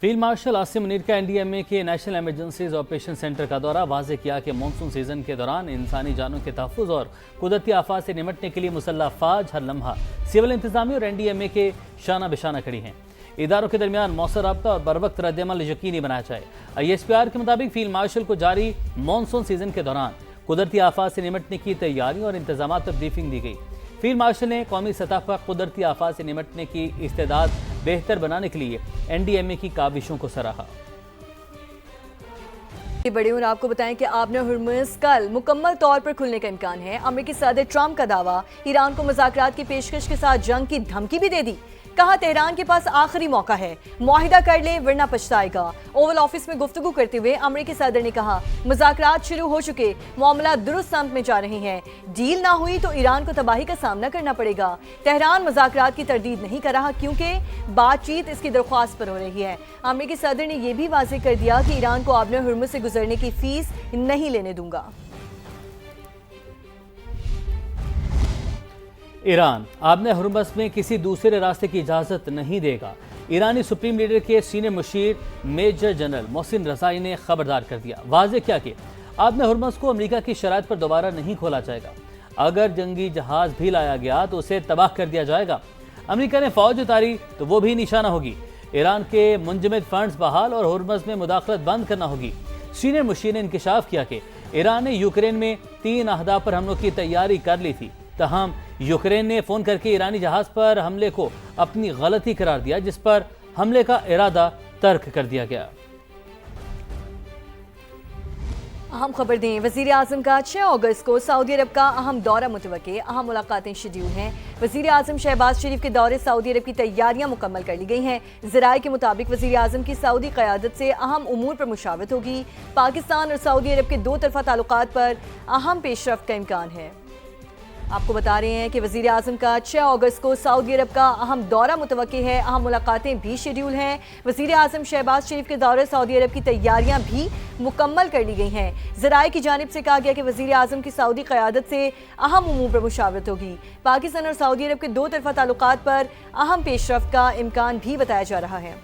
Field marshal Asim Munir का NDMA के national emergencies operation centre का दौरा वाज़ेह किया कि मानसून सीजन के दौरान इंसानी जानों के तहफ़्फ़ुज़ और कुदरती आफात से निपटने के लिए मुसल्लह अफ़वाज हर लम्हा सिविल इंतज़ामिया और एनडीएमए के शाना बिशाना खड़ी हैं। इदारों के दरमियान मौसर राब्ता और बरवक्त रद्द-ए-अमल यकीनी बनाया जाए। ISPR के मुताबिक फील्ड मार्शल को जारी मानसून सीजन के दौरान कुदरती आफात से निपटने की तैयारी और इंतजाम पर ब्रीफिंग दी गई। फील्ड मार्शल ने कौमी सतह पर कुदरती आफात से निपटने की इस्तेदाद बेहतर बनाने के लिए एनडीएमए की काविशों को सराहा। बड़े और आपको बताएं कि आपने हुर्मुज़ कल मुकम्मल तौर पर खुलने का इम्कान है। अमेरिकी सदर ट्रंप का दावा, ईरान को मुज़ाकरात की पेशकश के साथ जंग की धमकी भी दे दी। कहा तेहरान के पास आखिरी मौका है, मुआहिदा कर ले वरना पछताएगा। ओवल ऑफिस में गुफ्तगू करते हुए अमेरिकी सदर ने कहा मुज़ाकरात शुरू हो चुके, मामला दुरुस्त समत में जा रहे हैं। डील ना हुई तो ईरान को तबाही का सामना करना पड़ेगा। तेहरान मुज़ाकरात की तरदीद नहीं कर रहा क्योंकि बातचीत इसकी दरख्वास्त पर हो रही है। अमेरिकी सदर ने यह भी वाज़ेह कर दिया कि ईरान को आबने हुर्मुज़ से गुजरने की फीस नहीं लेने दूंगा। ईरान आबने हुर्मुज़ में किसी दूसरे रास्ते की इजाज़त नहीं देगा। ईरानी सुप्रीम लीडर के सीनियर मुशीर मेजर जनरल मोहसिन रज़ाई ने खबरदार कर दिया, वाज़ेह किया कि आबने हुर्मुज़ को अमेरिका की शराइत पर दोबारा नहीं खोला जाएगा। अगर जंगी जहाज भी लाया गया तो उसे तबाह कर दिया जाएगा। अमेरिका ने फौज उतारी तो वो भी निशाना होगी। ईरान के मुंजमद फंड्स बहाल और हुर्मुज़ में मुदाखलत बंद करना होगी। सीनियर मुशीर ने इंकशाफ किया कि ईरान ने यूक्रेन में 3 अहदाफ पर हमलों की तैयारी कर ली थी, तहम यूक्रेन ने फ़ोन करके ईरानी जहाज़ पर हमले को अपनी गलती करार दिया, जिस पर हमले का इरादा तर्क कर दिया गया। अहम खबर दें, वज़ीर आज़म का 6 अगस्त को सऊदी अरब का अहम दौरा मुतवक्के, अहम मुलाकातें शेड्यूल हैं। वज़ीर आज़म शहबाज शरीफ के दौरे सऊदी अरब की तैयारियां मुकम्मल कर ली गई हैं। ज़राए के मुताबिक वज़ीर आज़म की सऊदी क़यादत से अहम उमूर पर मुशावरत होगी। पाकिस्तान और सऊदी अरब के 2 तरफ़ा ताल्लुकात पर अहम पेशरफ्त का इम्कान है। आपको बता रहे हैं कि वज़ीर आज़म का 6 अगस्त को सऊदी अरब का अहम दौरा मुतवक्के है, अहम मुलाकातें भी शेड्यूल हैं। वज़ीर आज़म शहबाज शरीफ के दौरे सऊदी अरब की तैयारियां भी मुकम्मल कर ली गई हैं। ज़राए की जानिब से कहा गया कि वज़ीर आज़म की सऊदी क़यादत से अहम उमूर पर मुशावरत होगी। पाकिस्तान और सऊदी अरब के 2 तरफ़ा ताल्लुकात पर अहम पेशरफ्त का इम्कान भी बताया जा रहा है।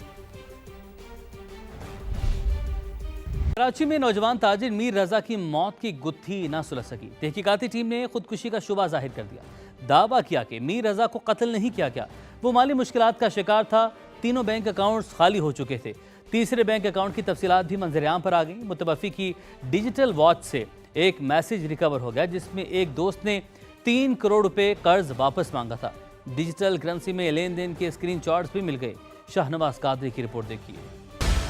कराची में नौजवान ताजिर मीर रजा की मौत की गुत्थी न सुलझ सकी। तहकीकाती टीम ने खुदकुशी का शुबा जाहिर कर दिया। दावा किया कि मीर रजा को कत्ल नहीं किया गया, वो माली मुश्किलात का शिकार था। तीनों बैंक अकाउंट्स खाली हो चुके थे। तीसरे बैंक अकाउंट की तफसीलात भी मंजर-ए-आम पर आ गई। मुतवफ़ी की डिजिटल वॉच से एक मैसेज रिकवर हो गया, जिसमें एक दोस्त ने 3 करोड़ रुपए कर्ज वापस मांगा था। डिजिटल करेंसी में लेन देन के स्क्रीन शॉट्स भी मिल गए। शाहनवाज कादरी की रिपोर्ट देखिए।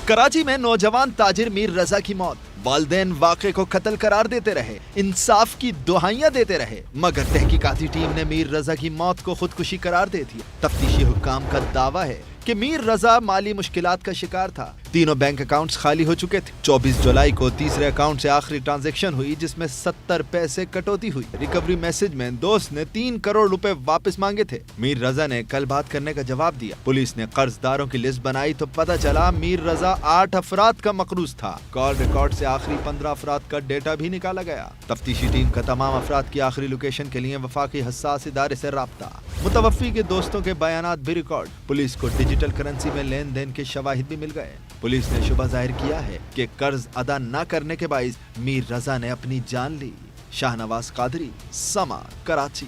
कराची में नौजवान ताजिर मीर रजा की मौत, वालिदैन वाक़े को कत्ल करार देते रहे, इंसाफ की दुहाइयां देते रहे, मगर तहकीकाती टीम ने मीर रजा की मौत को खुदकुशी करार दे दिया। तफ्तीशी हुक्काम का दावा है कि मीर रजा माली मुश्किलात का शिकार था। तीनों बैंक अकाउंट्स खाली हो चुके थे। 24 जुलाई को तीसरे अकाउंट से आखिरी ट्रांजैक्शन हुई, जिसमें 70 पैसे कटौती हुई। रिकवरी मैसेज में दोस्त ने 3 करोड़ रुपए वापस मांगे थे। मीर रजा ने कल बात करने का जवाब दिया। पुलिस ने कर्जदारों की लिस्ट बनाई तो पता चला मीर रजा 8 अफराद का मकरूज था। कॉल रिकॉर्ड से आखिरी 15 अफराद का डेटा भी निकाला गया। तफ्तीशी टीम का तमाम अफराद की आखिरी लोकेशन के लिए वफाकी हसास इदारे से राब्ता। मुतवफ़ी के दोस्तों के बयानात भी रिकॉर्ड। पुलिस को डिजिटल करेंसी में लेन देन के शवाहिद भी मिल गए। पुलिस ने शुबा जाहिर किया है कि कर्ज अदा न करने के बाइस मीर रजा ने अपनी जान ली। शाहनवाज कादरी, समा, कराची।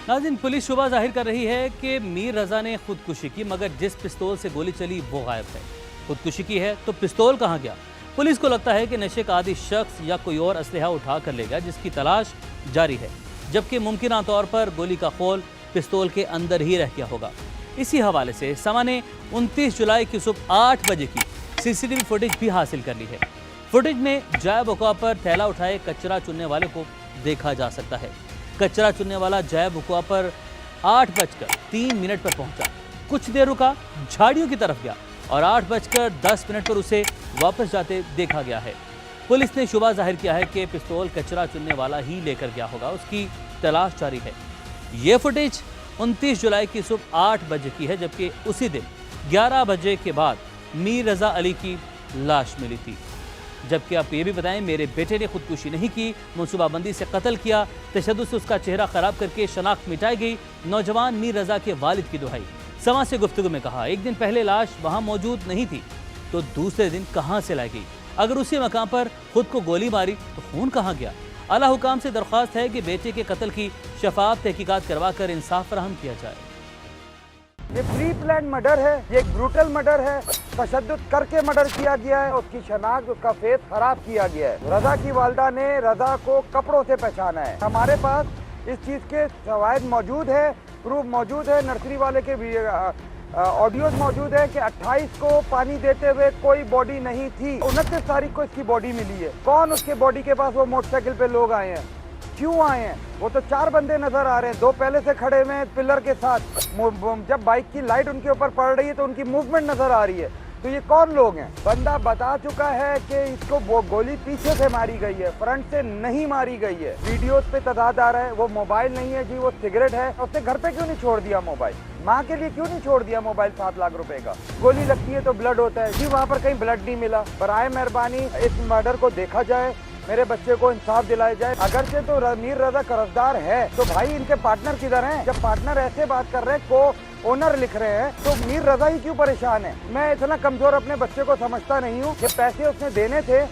नाज़रीन, पुलिस शुबा जाहिर कर रही है कि मीर रजा ने खुदकुशी की, मगर जिस पिस्तौल से गोली चली वो गायब है। खुदकुशी की है तो पिस्तौल कहाँ गया? पुलिस को लगता है कि नशे का आदी शख्स या कोई और असलहा उठा कर ले गया, जिसकी तलाश जारी है, जबकि मुमकिन तौर पर गोली का खोल पिस्तौल के अंदर ही रह गया होगा। इसी हवाले से समा ने 29 जुलाई की सुबह 8 बजे की CCTV फुटेज भी हासिल कर ली है। फुटेज में जाय वक़्वा पर थैला उठाए कचरा चुनने वाले को देखा जा सकता है। कचरा चुनने वाला जाय वक़्वा पर 8:03 पर पहुंचा, कुछ देर रुका, झाड़ियों की तरफ गया और 8:10 पर उसे वापस जाते देखा गया है। पुलिस ने शुबा जाहिर किया है कि पिस्तौल कचरा चुनने वाला ही लेकर गया होगा। उसकी तलाश जारी है। ये फुटेज 29 जुलाई की सुबह 8 बजे की है, जबकि उसी दिन 11 बजे के बाद मीर रजा अली की लाश मिली थी। जबकि आप ये भी बताएं, मेरे बेटे ने खुदकुशी नहीं की, मनसूबाबंदी से कत्ल किया, तशद्दुद से उसका चेहरा खराब करके शनाख्त मिटाई गई। नौजवान मीर रजा के वालिद की दुहाई। समा से गुफ्तगू में कहा, एक दिन पहले लाश वहां मौजूद नहीं थी तो दूसरे दिन कहां से लाई गई? अगर उसी मकाम पर खुद को गोली मारी तो खून कहां गया? आला हुकाम से दरख्वास्त है कि बेटे के कत्ल की शफाफ तहकीकात करवा कर इंसाफ फराहम किया जाए। ये प्री प्लान मर्डर है, ये एक ब्रूटल मर्डर है, तशद्दुद करके मर्डर किया गया है, उसकी शनाख्त, उसका फेस खराब किया गया है। रजा की वालदा ने रजा को कपड़ों से पहचाना है। हमारे पास इस चीज़ के शवाहिद मौजूद है, प्रूफ मौजूद है, नर्सरी वाले के भी ऑडियोज मौजूद है कि 28 को पानी देते हुए कोई बॉडी नहीं थी, 29 तारीख को इसकी बॉडी मिली है। कौन उसके बॉडी के पास वो मोटरसाइकिल पे लोग आए हैं, क्यों आए हैं? वो तो 4 बंदे नजर आ रहे हैं, 2 पहले से खड़े हुए हैं पिलर के साथ। जब बाइक की लाइट उनके ऊपर पड़ रही है तो उनकी मूवमेंट नजर आ रही है, तो ये कौन लोग हैं? बंदा बता चुका है कि इसको वो गोली पीछे से मारी गई है, फ्रंट से नहीं मारी गई है। वीडियोस पे तदाद आ रहा है, वो मोबाइल नहीं है जी, वो सिगरेट है। उसने घर पे क्यों नहीं छोड़ दिया मोबाइल? माँ के लिए क्यों नहीं छोड़ दिया मोबाइल 7 लाख रुपए का? गोली लगती है तो ब्लड होता है जी, वहाँ पर कहीं ब्लड नहीं मिला। बराए मेहरबानी इस मर्डर को देखा जाए, मेरे बच्चे को इंसाफ दिलाया जाए। अगर से तो मीर रजा कर्जदार है तो भाई इनके पार्टनर किधर हैं? जब पार्टनर ऐसे बात कर रहे हैं, को ओनर लिख रहे हैं, तो मीर रजा ही क्यों परेशान है? मैं इतना कमजोर अपने बच्चे को समझता नहीं हूँ। ये पैसे उसने देने थे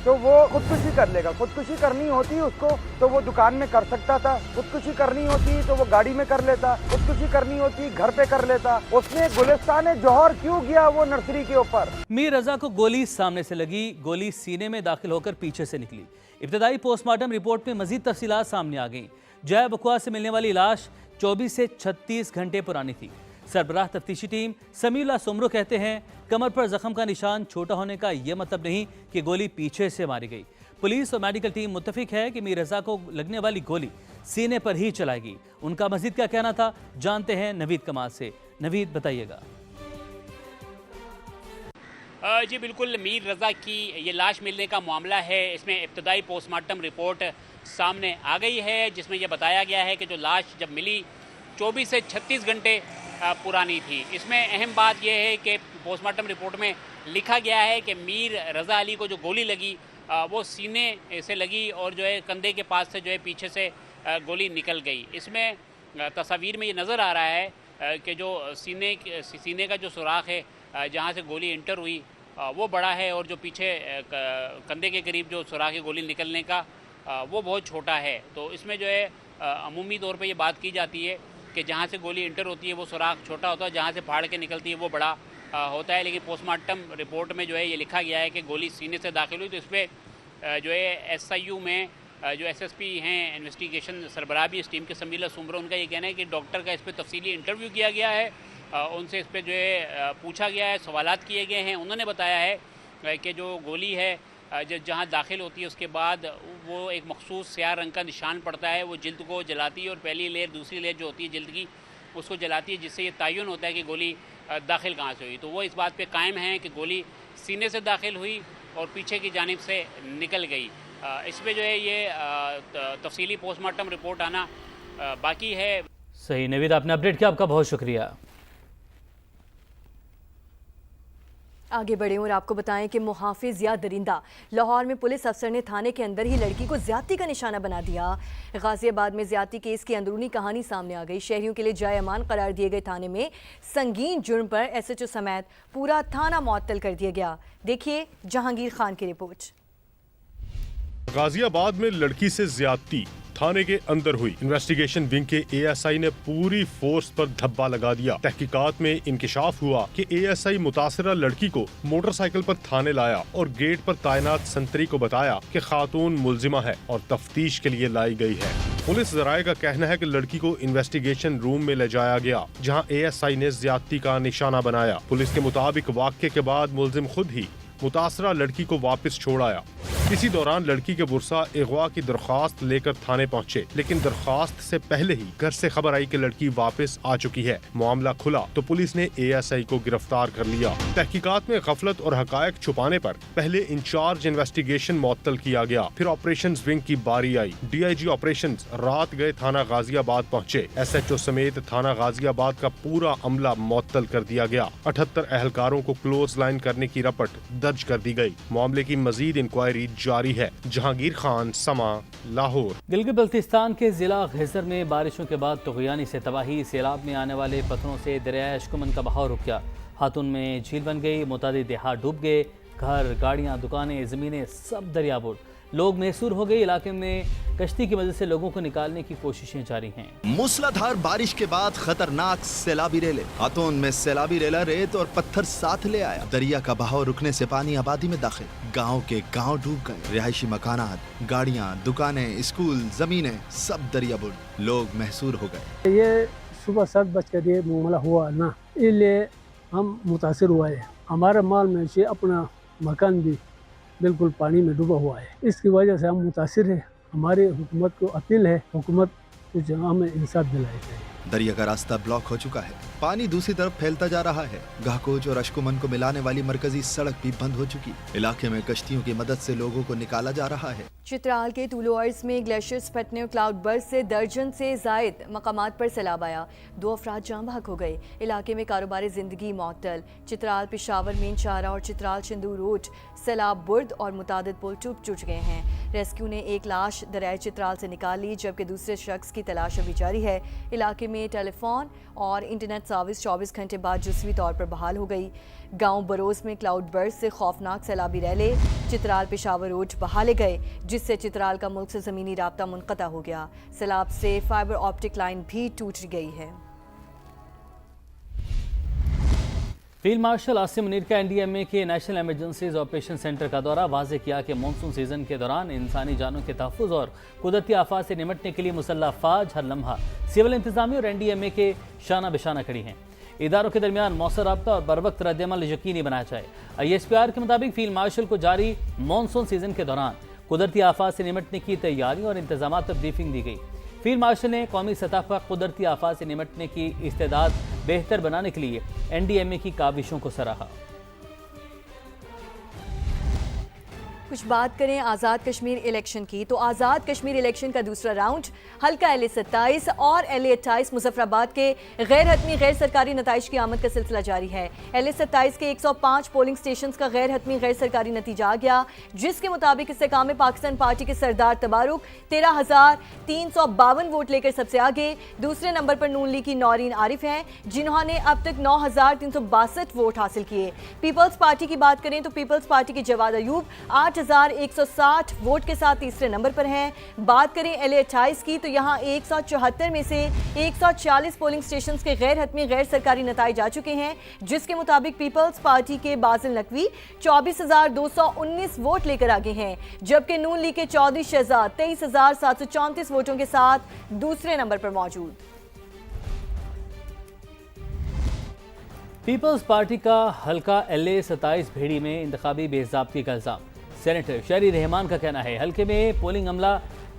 तो वो खुदकुशी कर लेगा। खुदकुशी करनी होती उसको तो वो दुकान में कर सकता था, खुदकुशी करनी होती तो वो गाड़ी में कर लेता, खुदकुशी करनी होती घर पे कर लेता। उसने गुलिस्तान जौहर क्यों गया वो नर्सरी के ऊपर? मीर रजा को गोली सामने से लगी, गोली सीने में दाखिल होकर पीछे से निकली। इब्तदाई पोस्टमार्टम रिपोर्ट में मजीद तफसीलात सामने आ गईं। जय बकुआ से मिलने वाली लाश 24 से 36 घंटे पुरानी थी। सरबराह तफ्तीशी टीम समीउल्लाह सुमरो कहते हैं, कमर पर जख्म का निशान छोटा होने का यह मतलब नहीं कि गोली पीछे से मारी गई। पुलिस और मेडिकल टीम मुत्तफिक है कि मीर रजा को लगने वाली गोली सीने पर ही चलाएगी। उनका मजीद क्या कहना था, जानते हैं नवीद कमाल से। नवीद, बताइएगा। जी बिल्कुल, मीर रजा की ये लाश मिलने का मामला है। इसमें इब्तदाई पोस्टमार्टम रिपोर्ट सामने आ गई है, जिसमें यह बताया गया है कि जो लाश जब मिली 24 से 36 घंटे पुरानी थी। इसमें अहम बात यह है कि पोस्टमार्टम रिपोर्ट में लिखा गया है कि मीर रजा अली को जो गोली लगी वो सीने से लगी और जो है कंधे के पास से जो है पीछे से गोली निकल गई। इसमें तस्वीर में ये नज़र आ रहा है कि जो सीने का जो सुराख है जहाँ से गोली इंटर हुई वो बड़ा है और जो पीछे कंधे के करीब जो सुराख है गोली निकलने का वो बहुत छोटा है। तो इसमें जो है अमूमी तौर पे ये बात की जाती है कि जहाँ से गोली इंटर होती है वो सुराख छोटा होता है, जहाँ से फाड़ के निकलती है वो बड़ा होता है। लेकिन पोस्टमार्टम रिपोर्ट में जो है ये लिखा गया है कि गोली सीने से दाखिल हुई। तो इस पर जो है SIU में जो SSP हैं इन्वेस्टिगेशन सरबराह भी इस टीम के समीउल्लाह सुमरो, उनका ये कहना है कि डॉक्टर का इस पर तफसीली इंटरव्यू किया गया है, उनसे इस पर जो है पूछा गया है, सवालात किए गए हैं। उन्होंने बताया है कि जो गोली है जहाँ दाखिल होती है उसके बाद वो एक मखसूस स्याह रंग का निशान पड़ता है, वो जल्द को जलाती है और पहली लेयर दूसरी लेयर जो होती है जल्द की उसको जलाती है, जिससे ये तयन होता है कि गोली दाखिल कहाँ से हुई। तो वो इस बात पे कायम है कि गोली सीने से दाखिल हुई और पीछे की जानिब से निकल गई। इस पर जो है ये तफसीली पोस्टमार्टम रिपोर्ट आना बाकी है। सही नवीद, आपने अपडेट किया, आपका बहुत शुक्रिया। आगे बढ़े और आपको बताएं कि मुहाफिज या दरिंदा लाहौर में पुलिस अफसर ने थाने के अंदर ही लड़की को ज्यादती का निशाना बना दिया। गाजियाबाद में ज्यादती केस की अंदरूनी कहानी सामने आ गई। शहरियों के लिए जाए अमान करार दिए गए थाने में संगीन जुर्म पर SHO समेत पूरा थाना मुअत्तल कर दिया गया। देखिए जहांगीर खान की रिपोर्ट। गाजियाबाद में लड़की से ज्यादती थाने के अंदर हुई। इन्वेस्टिगेशन विंग के ASI ने पूरी फोर्स पर धब्बा लगा दिया। तहकीकात में इंकिशाफ हुआ कि ASI मुतासिरा लड़की को मोटरसाइकिल पर थाने लाया और गेट पर तैनात संतरी को बताया कि खातून मुलजिमा है और तफ्तीश के लिए लाई गई है। पुलिस जराये का कहना है कि लड़की को इन्वेस्टिगेशन रूम में ले जाया गया, जहां ASI ने ज्यादती का निशाना बनाया। पुलिस के मुताबिक वाक़े के बाद मुलजिम खुद ही मुतासरा लड़की को वापस छोड़ आया। इसी दौरान लड़की के बुरसा अगवा की दरख्वास्त लेकर थाने पहुंचे, लेकिन दरख्वास्त से पहले ही घर से खबर आई कि लड़की वापस आ चुकी है। मामला खुला तो पुलिस ने ASI को गिरफ्तार कर लिया। तहकीकात में गफलत और हकायक छुपाने पर पहले इंचार्ज इन्वेस्टिगेशन मुअत्तल किया गया, फिर ऑपरेशंस विंग की बारी आई। DIG ऑपरेशंस रात गए थाना गाजियाबाद पहुंचे। SHO समेत थाना गाजियाबाद का पूरा अमला मुअत्तल कर दिया गया। 78 अहलकारों को क्लोज लाइन करने की रपट दर्ज कर दी गई। मामले की मजीद इंक्वायरी जारी है। जहांगीर खान, समा, लाहौर। गिलगित बल्तिस्तान के जिला घिजर में बारिशों के बाद तुग़यानी से तबाही, सैलाब में आने वाले पत्थरों से दरिया अशकुमन का बहाव रुक गया। हाथुन में झील बन गई, मुतादिद देहात डूब गए, घर, गाड़ियां, दुकानें, ज़मीनें सब दरियाबुर। लोग महसूर हो गए। इलाके में कश्ती की मदद से लोगों को निकालने की कोशिशें जारी हैं। मूसलाधार बारिश के बाद खतरनाक सैलाबी रेले। हाथोन में सैलाबी रेला रेत और पत्थर साथ ले आया। दरिया का बहाव रुकने से पानी आबादी में दाखिल, गांव के गांव डूब गए। रिहायशी मकानात, गाड़ियां, दुकानें, स्कूल, जमीनें सब दरियाबुर। लोग महसूर हो गए। ये सुबह 7 बजकर ये मामला हुआ ना, इसलिए हम मुतासिर हुआ है। हमारा माल में से अपना मकान भी बिल्कुल पानी में डूबा हुआ है। इसकी वजह से हम मुतासिर हैं। हमारी हुकूमत को अपील है, हुकूमत कुछ हमें इंसाफ दिलाए जाए। दरिया का रास्ता ब्लॉक हो चुका है, पानी दूसरी तरफ फैलता जा रहा है। गाहकोच और अशकुमन को मिलाने वाली मरकजी सड़क भी बंद हो चुकी। इलाके में कश्तियों की मदद से लोगों को निकाला जा रहा है। चित्राल के टूलो अर्ज में ग्लेशियर्स फटने और क्लाउड बर्स्ट से दर्जन से जायद मकामात पर सैलाब आया। 2 अफराद जान बहक हो गए। इलाके में कारोबारी जिंदगी मअतल। चित्राल पेशावर मेन चारा और चित्राल चंदू रोड सैलाब बुर्द और मुतादिद पुल टूट गए हैं। रेस्क्यू ने एक लाश दरियाए चित्राल से निकाल ली, जबकि दूसरे शख्स की तलाश अभी जारी है। इलाके में टेलीफोन और इंटरनेट सर्विस 24 घंटे बाद जुज़वी तौर पर बहाल हो गई। गांव बरोज में क्लाउड बर्स्ट से खौफनाक सैलाबी रैले। चित्राल पेशावर रोड बहाले गए, जिससे चित्राल का मुल्क से ज़मीनी राब्ता मुनक़ता हो गया। सैलाब से फाइबर ऑप्टिक लाइन भी टूट गई है। फील्ड मार्शल आसिम मुनीर का एनडीएमए के नेशनल एमरजेंसीज ऑपरेशन सेंटर का दौरा। वाज़ेह किया कि मानसून सीजन के दौरान इंसानी जानों के तहफ़्फ़ुज़ और कुदरती आफात से निमटने के लिए मुसल्लह फ़ौज हर लम्हा सिविल इंतज़ामिया और एनडीएमए के शाना बिशाना खड़ी हैं। इदारों के दरमियान मौसर राब्ता और बरवक्त रद्द-ए-अमल यकीनी बनाया जाए। ISPR के मुताबिक फील्ड मार्शल को जारी मानसून सीजन के दौरान कुदरती आफात से निमटने की तैयारी और इंतजाम पर ब्रीफिंग दी गई। फील्ड मार्शल ने कौमी सतह पर कुदरती आफात से निमटने की इस्तेदाद बेहतर बनाने के लिए एनडीएमए की काविशों को सराहा। कुछ बात करें आज़ाद कश्मीर इलेक्शन की, तो आज़ाद कश्मीर इलेक्शन का दूसरा राउंड हल्का LA-27 और LA-28 मुजफ्फराबाद के गैर हतमी गैर सरकारी नताइज की आमद का सिलसिला जारी है। LA-27 के 105 पोलिंग स्टेशन का गैर हतमी गैर सरकारी नतीजा आ गया, जिसके मुताबिक इस्तेकाम पाकिस्तान पार्टी के सरदार तबारुक 13,352 वोट लेकर सबसे आगे। दूसरे नंबर पर नून लीग की नौरीन आरिफ हैं, जिन्होंने अब तक 9,362 वोट हासिल किए। पीपल्स पार्टी की बात करें तो पीपल्स पार्टी के जवाद अयूब 8,160 वोट के साथ तीसरे नंबर पर हैं। बात करें LA-28 की तो यहाँ 174 में से 140 पोलिंग स्टेशंस के गैर हतमी गैर सरकारी नताइज आ चुके हैं, जिसके मुताबिक पीपल्स पार्टी के बाजिल नकवी 24,219 वोट लेकर आगे हैं, जबकि नून लीग के चौधरी शहजाद 23,734 वोटों के साथ दूसरे नंबर पर मौजूद। पीपल्स पार्टी का हल्का LA-27 भेड़ी में इंतखाबी बेज़ाब्ती का इल्ज़ाम। सेनेटर शहरी रहमान का कहना है हल्के में पोलिंग अमला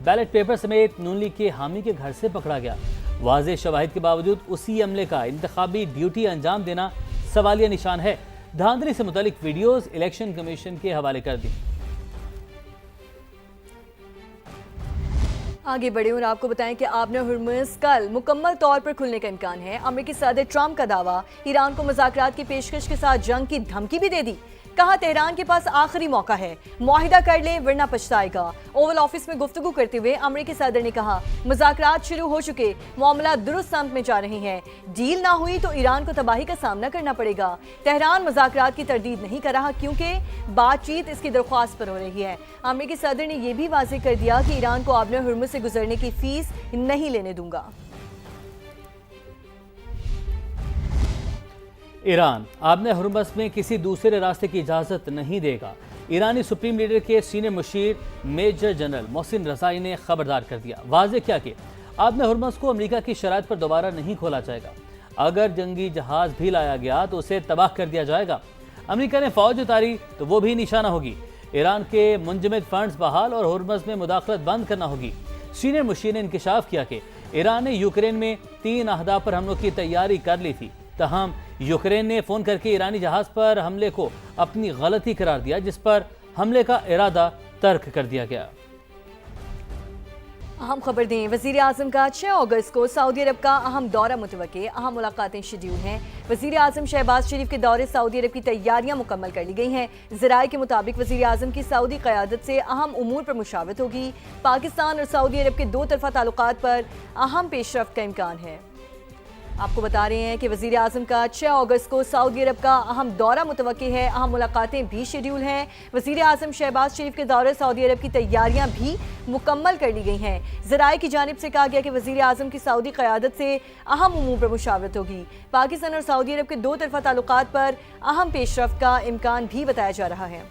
बैलेट पेपर समेत नून लीग के हामी के घर से पकड़ा गया। वाज़ेह शवाहिद के बावजूद उसी अमले का इंतखाबी ड्यूटी अंजाम देना सवालिया निशान है। धांधली से मुतालिक वीडियोस इलेक्शन कमीशन के हवाले कर दी। आगे बढ़े और आपको बताएं कि आबने हुर्मुज़ कल मुकम्मल तौर पर खुलने का इम्कान है। अमेरिकी सदर ट्रंप का दावा, ईरान को मुज़ाकरात की पेशकश के साथ जंग की धमकी भी दे दी। कहा तेहरान के पास आखिरी मौका है, मुआहिदा कर ले वरना पछताएगा। ओवल ऑफिस में गुफ्तगू करते हुए अमेरिकी सदर ने कहा मुज़ाकरात शुरू हो चुके, मामला दुरुस्त समत में जा रहे हैं। डील ना हुई तो ईरान को तबाही का सामना करना पड़ेगा। तेहरान मुज़ाकरात की तरदीद नहीं कर रहा क्योंकि बातचीत इसकी दरख्वास्त पर हो रही है। अमेरिकी सदर ने यह भी वाज़ेह कर दिया कि ईरान को आबने हुर्मुज़ से गुजरने की फीस नहीं लेने दूंगा। ईरान आबने हुर्मुज़ में किसी दूसरे रास्ते की इजाज़त नहीं देगा। ईरानी सुप्रीम लीडर के सीनियर मुशीर मेजर जनरल मोहसिन रज़ाई ने खबरदार कर दिया। वाज़ेह किया कि आबने हुर्मुज़ को अमेरिका की शराइत पर दोबारा नहीं खोला जाएगा। अगर जंगी जहाज़ भी लाया गया तो उसे तबाह कर दिया जाएगा। अमेरिका ने फौज उतारी तो वो भी निशाना होगी। ईरान के मुंजमद फंड्स बहाल और हुर्मुज़ में मुदाखलत बंद करना होगी। सीनियर मुशीर ने इंकशाफ किया कि ईरान ने यूक्रेन में 3 अहदाफ पर हमलों की तैयारी कर ली थी, तहम यूक्रेन ने फ़ोन करके ईरानी जहाज़ पर हमले को अपनी गलती करार दिया, जिस पर हमले का इरादा तर्क कर दिया गया। अहम खबर दें, वज़ीर आज़म का 6 अगस्त को सऊदी अरब का अहम दौरा मुतवक्के, अहम मुलाकातें शेड्यूल हैं। वज़ीर आज़म शहबाज शरीफ के दौरे सऊदी अरब की तैयारियां मुकम्मल कर ली गई हैं। ज़राए के मुताबिक वज़ीर आज़म की सऊदी क़यादत से अहम उमूर पर मुशावरत होगी। पाकिस्तान और सऊदी अरब के 2 तरफ़ा ताल्लुकात पर अहम पेशरफ्त का इम्कान है। आपको बता रहे हैं कि वज़ीर आज़म का 6 अगस्त को सऊदी अरब का अहम दौरा मुतवक्के है, अहम मुलाकातें भी शेड्यूल हैं। वज़ीर आज़म शहबाज शरीफ के दौरे सऊदी अरब की तैयारियां भी मुकम्मल कर ली गई हैं। ज़राए की जानिब से कहा गया कि वज़ीर आज़म की सऊदी क़यादत से अहम उमूर पर मुशावरत होगी। पाकिस्तान और सऊदी अरब के 2 तरफ़ा ताल्लुकात पर अहम पेशरफ्त का इम्कान भी बताया जा रहा है।